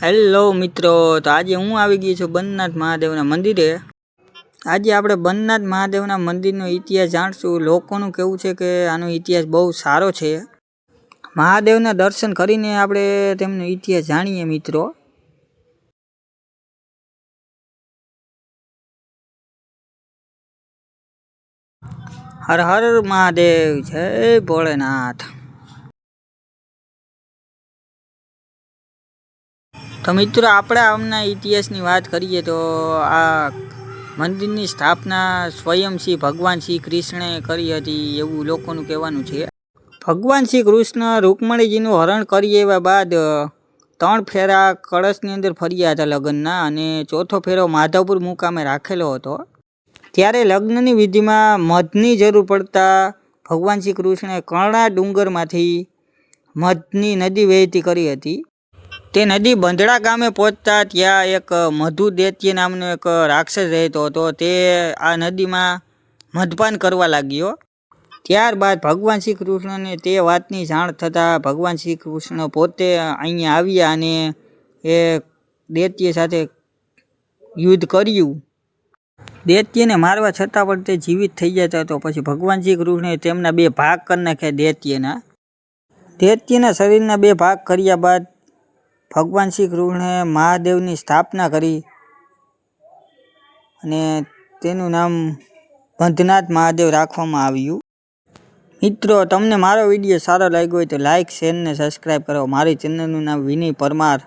Hello મિત્રો, તો આજે હું આવી ગઈ છું બંધનાથ મહાદેવના મંદિરે। આજે આપણે બંધનાથ મહાદેવના મંદિરનો ઇતિહાસ જાણશું। લોકોનું કહેવું છે કે આનો ઇતિહાસ બહુ સારો છે। મહાદેવના દર્શન કરીને આપણે તેમનો ઇતિહાસ જાણીએ મિત્રો। હર હર મહાદેવ, જય ભોળેનાથ। તો મિત્રો આપણે આમના ઇતિહાસની વાત કરીએ તો આ મંદિરની સ્થાપના સ્વયં ભગવાન શ્રી કૃષ્ણે કરી હતી એવું લોકોનું કહેવાનું છે। ભગવાન શ્રી કૃષ્ણ રૂકમણીજીનું હરણ કરી આવ્યા બાદ 3 ફેરા કળશની અંદર ફર્યા હતા લગ્નના, અને ચોથો ફેરો માધવપુર મુકામે રાખેલો હતો। ત્યારે લગ્નની વિધિમાં મધની જરૂર પડતા ભગવાન શ્રી કૃષ્ણે કર્ણા ડુંગરમાંથી મધની નદી વહેતી કરી હતી। તે નદી બંધડા ગામે પહોંચતા ત્યાં એક મધુ દૈત્ય નામનો એક રાક્ષસ રહેતો હતો। તે આ નદીમાં મધપાન કરવા લાગ્યો। ત્યારબાદ ભગવાન શ્રી કૃષ્ણને તે વાતની જાણ થતાં ભગવાન શ્રી કૃષ્ણ પોતે અહીંયા આવ્યા અને એ દૈત્ય સાથે યુદ્ધ કર્યું। દૈત્યને મારવા છતાં પણ તે જીવિત થઈ જતો હતો। પછી ભગવાન શ્રી કૃષ્ણે તેમના 2 ભાગ કરી નાખ્યા। દૈત્યના શરીરના 2 ભાગ કર્યા બાદ ભગવાન શ્રી કૃષ્ણે મહાદેવની સ્થાપના કરી અને તેનું નામ બંધનાથ મહાદેવ રાખવામાં આવ્યું। મિત્રો, તમને મારો વિડીયો સારો લાગ્યો હોય તો લાઇક, શેર ને સબસ્ક્રાઈબ કરો। મારી ચેનલનું નામ વિનય પરમાર।